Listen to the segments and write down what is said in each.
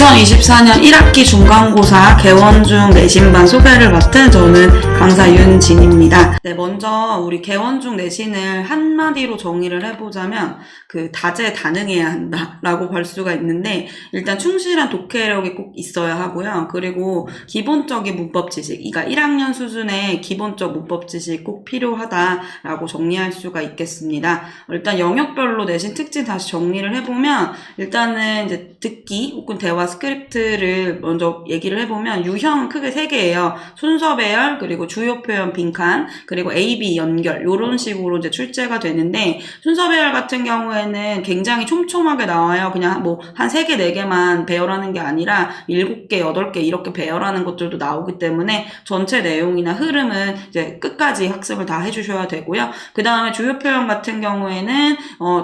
2024년 1학기 중간고사 개원중 내신반 소개를 맡은 저는 강사 윤진입니다. 네, 먼저 우리 개원중 내신을 한마디로 정의를 해보자면 다재다능해야 한다라고 볼 수가 있는데, 일단 충실한 독해력이 꼭 있어야 하고요. 그리고 기본적인 문법 지식, 그러니까 1학년 수준의 기본적 문법 지식 꼭 필요하다라고 정리할 수가 있겠습니다. 일단 영역별로 내신 특징 다시 정리를 해보면, 일단은 이제 듣기 혹은 대화 스크립트를 먼저 얘기를 해보면 유형은 크게 3개예요. 순서 배열, 그리고 주요 표현 빈칸, 그리고 A-B 연결, 이런 식으로 이제 출제가 되는데, 순서 배열 같은 경우에는 굉장히 촘촘하게 나와요. 그냥 뭐 한 3개, 4개만 배열하는 게 아니라 7개, 8개 이렇게 배열하는 것들도 나오기 때문에 전체 내용이나 흐름은 이제 끝까지 학습을 다 해주셔야 되고요. 그 다음에 주요 표현 같은 경우에는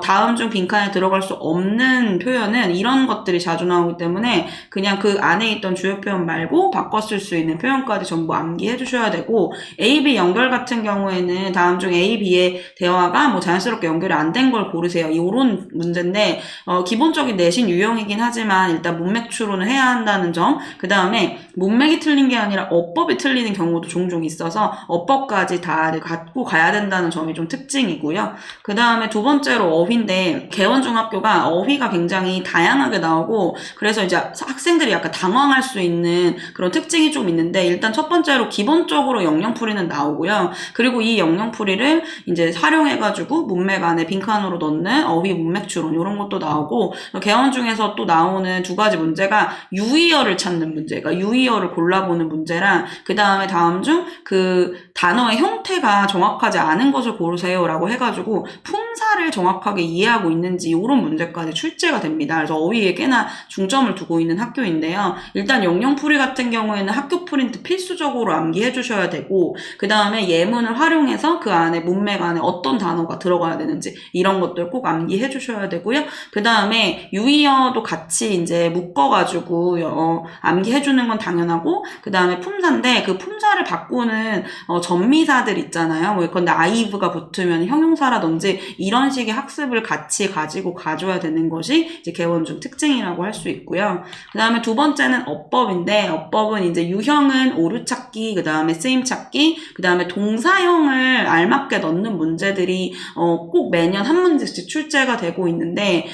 다음 중 빈칸에 들어갈 수 없는 표현은 이런 것들이 자주 나오기 때문에 그냥 그 안에 있던 주요 표현 말고 바꿔 쓸 수 있는 표현까지 전부 암기해 주셔야 되고, A-B 연결 같은 경우에는 다음 중 A, B의 대화가 뭐 자연스럽게 연결이 안 된 걸 고르세요. 이런 문제인데, 기본적인 내신 유형이긴 하지만 일단 문맥 추론을 해야 한다는 점, 그 다음에 문맥이 틀린 게 아니라 어법이 틀리는 경우도 종종 있어서 어법까지 다 갖고 가야 된다는 점이 좀 특징이고요. 그 다음에 두 번째로 어휘인데, 개원중학교가 어휘가 굉장히 다양하게 나오고, 그래서 이제 학생들이 약간 당황할 수 있는 그런 특징이 좀 있는데, 일단 첫 번째로 기본적으로 영영풀이는 나오고요. 그리고 이 영영풀이를 이제 활용해가지고 문맥 안에 빈칸으로 넣는 어휘 문맥 추론, 이런 것도 나오고, 개원 중에서 또 나오는 두 가지 문제가 유의어를 찾는 문제, 그러니까 유의어를 골라보는 문제랑, 그 다음에 다음 중 그 단어의 형태가 정확하지 않은 것을 고르세요라고 해가지고 품사를 정확하게 이해하고 있는지 이런 문제까지 출제가 됩니다. 그래서 어휘에 꽤나 중점을 두고 있는 학교인데요. 일단 영영풀이 같은 경우에는 학교 프린트 필수적으로 암기해 주셔야 되고, 그 다음에 예문을 활용해서 그 안에 문맥 안에 어떤 단어가 들어가야 되는지 이런 것들 꼭 암기해 주셔야 되고요. 그 다음에 유의어도 같이 이제 묶어가지고 암기해 주는 건 당연하고, 그 다음에 품사인데 그 품사를 바꾸는 전미사들 있잖아요. 뭐 근데 아이브가 붙으면 형용사라든지 이런 식의 학습을 같이 가지고 가줘야 되는 것이 이제 개원중 특징이라고 할 수 있고요. 그 다음에 두 번째는 어법인데, 어법은 이제 유형은 오류 찾기, 그 다음에 쓰임 찾기, 그 다음에 동사형을 알맞게 넣는 문제들이 꼭 매년 한 문제씩 출제가 되고 있는데,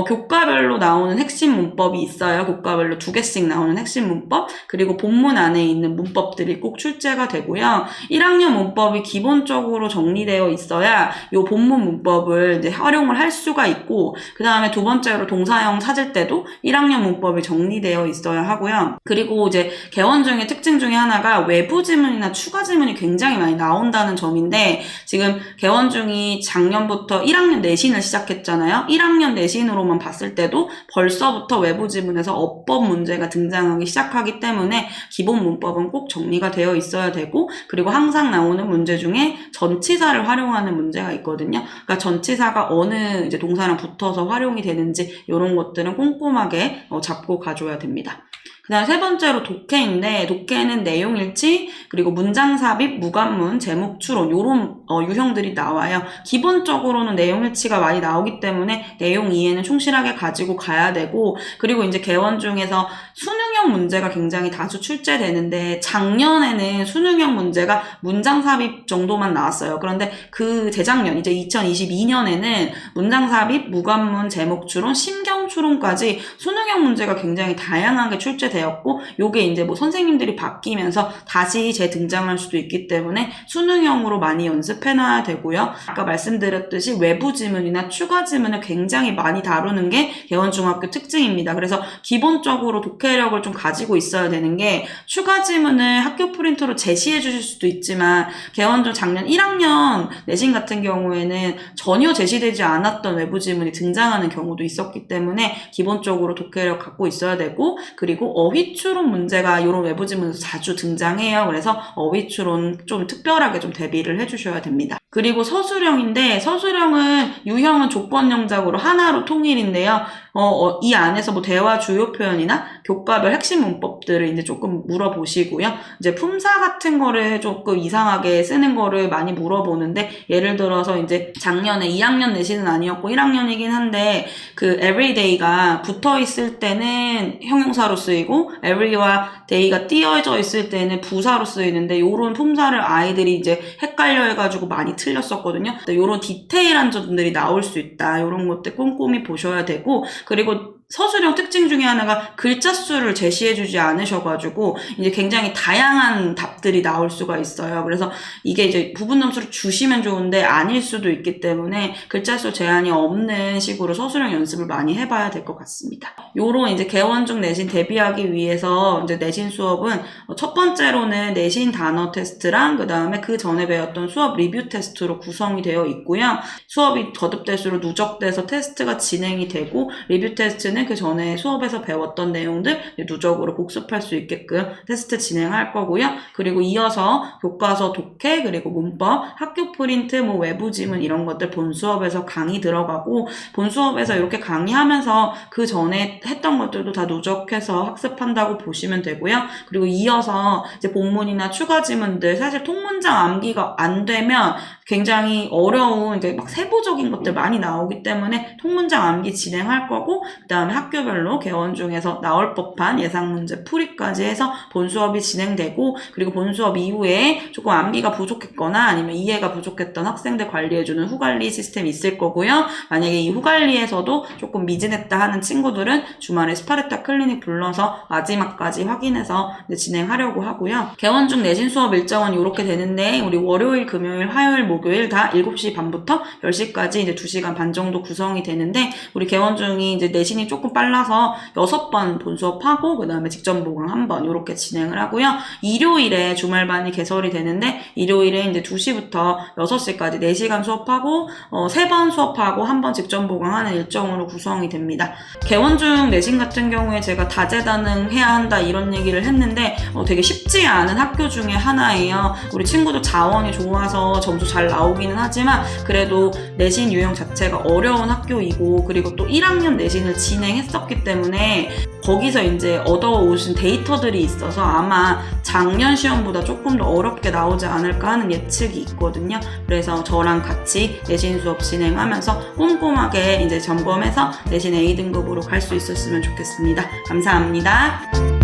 교과별로 나오는 핵심 문법이 있어요. 교과별로 2개씩 나오는 핵심 문법, 그리고 본문 안에 있는 문법들이 꼭 출제가 되고요. 1학년 문법이 기본적으로 정리되어 있어야 이 본문 문법을 이제 활용을 할 수가 있고, 그 다음에 두 번째로 동사형 찾을 때도 1학년 문법이 정리되어 있어야 하고요. 그리고 이제 개원중의 특징 중에 하나가 외부 지문이나 추가 지문이 굉장히 많이 나온다는 점인데, 지금 개원중이 작년부터 1학년 내신을 시작했잖아요. 1학년 내신으로만 봤을 때도 벌써부터 외부 지문에서 어법 문제가 등장하기 시작하기 때문에 기본 문법은 꼭 정리가 되어 있어야 되고, 그리고 항상 나오는 문제 중에 전치사를 활용하는 문제가 있거든요. 그러니까 전치사가 어느 이제 동사랑 붙어서 활용이 되는지 이런 것들은 꼼꼼하게 잡고 가줘야 됩니다. 그 다음 세 번째로 독해인데, 독해는 내용일치, 그리고 문장 삽입, 무관문, 제목 추론, 요런 유형들이 나와요. 기본적으로는 내용일치가 많이 나오기 때문에 내용 이해는 충실하게 가지고 가야 되고, 그리고 이제 개원 중에서 수능형 문제가 굉장히 다수 출제되는데, 작년에는 수능형 문제가 문장 삽입 정도만 나왔어요. 그런데 그 재작년, 이제 2022년에는 문장 삽입, 무관문, 제목 추론, 심경 추론까지 수능형 문제가 굉장히 다양하게 출제되었고, 요게 이제 뭐 선생님들이 바뀌면서 다시 재등장할 수도 있기 때문에 수능형으로 많이 연습해놔야 되고요. 아까 말씀드렸듯이 외부 지문이나 추가 지문을 굉장히 많이 다루는 게 개원중학교 특징입니다. 그래서 기본적으로 독해력을 좀 가지고 있어야 되는 게, 추가 지문을 학교 프린터로 제시해 주실 수도 있지만 개원중 작년 1학년 내신 같은 경우에는 전혀 제시되지 않았던 외부 지문이 등장하는 경우도 있었기 때문에 기본적으로 독해력 갖고 있어야 되고, 그리고 어휘추론 문제가 이런 외부 지문에서 자주 등장해요. 그래서 어휘추론 좀 특별하게 좀 대비를 해주셔야 됩니다. 그리고 서술형인데 서술형은 유형은 조건 영작으로 하나로 통일인데요. 이 안에서 뭐 대화 주요 표현이나 교과별 핵심 문법들을 이제 조금 물어보시고요. 이제 품사 같은 거를 조금 이상하게 쓰는 거를 많이 물어보는데, 예를 들어서 이제 작년에 2학년 내신은 아니었고 1학년이긴 한데 그 everyday가 붙어 있을 때는 형용사로 쓰이고 every와 day가 띄어져 있을 때는 부사로 쓰이는데, 요런 품사를 아이들이 이제 헷갈려 해가지고 많이 틀렸었거든요. 요런 디테일한 점들이 나올 수 있다. 요런 것들 꼼꼼히 보셔야 되고, 그리고 서술형 특징 중에 하나가 글자 수를 제시해주지 않으셔가지고 이제 굉장히 다양한 답들이 나올 수가 있어요. 그래서 이게 이제 부분 점수를 주시면 좋은데 아닐 수도 있기 때문에 글자 수 제한이 없는 식으로 서술형 연습을 많이 해봐야 될 것 같습니다. 요런 이제 개원중 내신 대비하기 위해서 이제 내신 수업은 첫 번째로는 내신 단어 테스트랑 그 다음에 그 전에 배웠던 수업 리뷰 테스트로 구성이 되어 있고요. 수업이 거듭될수록 누적돼서 테스트가 진행이 되고, 리뷰 테스트는 그 전에 수업에서 배웠던 내용들 누적으로 복습할 수 있게끔 테스트 진행할 거고요. 그리고 이어서 교과서 독해, 그리고 문법, 학교 프린트, 뭐 외부 지문 이런 것들 본 수업에서 강의 들어가고, 본 수업에서 이렇게 강의하면서 그 전에 했던 것들도 다 누적해서 학습한다고 보시면 되고요. 그리고 이어서 이제 본문이나 추가 지문들, 사실 통문장 암기가 안 되면 굉장히 어려운 이제 막 세부적인 것들 많이 나오기 때문에 통문장 암기 진행할 거고, 그 다음에 학교별로 개원 중에서 나올 법한 예상 문제 풀이까지 해서 본 수업이 진행되고, 그리고 본 수업 이후에 조금 암기가 부족했거나 아니면 이해가 부족했던 학생들 관리해주는 후관리 시스템이 있을 거고요. 만약에 이 후관리에서도 조금 미진했다 하는 친구들은 주말에 스파르타 클리닉 불러서 마지막까지 확인해서 이제 진행하려고 하고요. 개원 중 내신 수업 일정은 이렇게 되는데, 우리 월요일, 금요일, 화요일, 목요일 다 7시 반부터 10시까지 이제 2시간 반 정도 구성이 되는데, 우리 개원 중이 이제 내신이 조금 빨라서 6번 본 수업하고 그 다음에 직전 보강 1번 이렇게 진행을 하고요. 일요일에 주말반이 개설이 되는데, 일요일에 이제 2시부터 6시까지 4시간 수업하고 3번 수업하고 1번 직전 보강하는 일정으로 구성이 됩니다. 개원 중 내신 같은 경우에 제가 다재다능해야 한다 이런 얘기를 했는데 되게 쉽지 않은 학교 중에 하나예요. 우리 친구도 자원이 좋아서 점수 잘 나오기는 하지만 그래도 내신 유형 자체가 어려운 학교이고, 그리고 또 1학년 내신을 진행했었기 때문에 거기서 이제 얻어오신 데이터들이 있어서 아마 작년 시험보다 조금 더 어렵게 나오지 않을까 하는 예측이 있거든요. 그래서 저랑 같이 내신 수업 진행하면서 꼼꼼하게 이제 점검해서 내신 A등급으로 갈 수 있었으면 좋겠습니다. 감사합니다.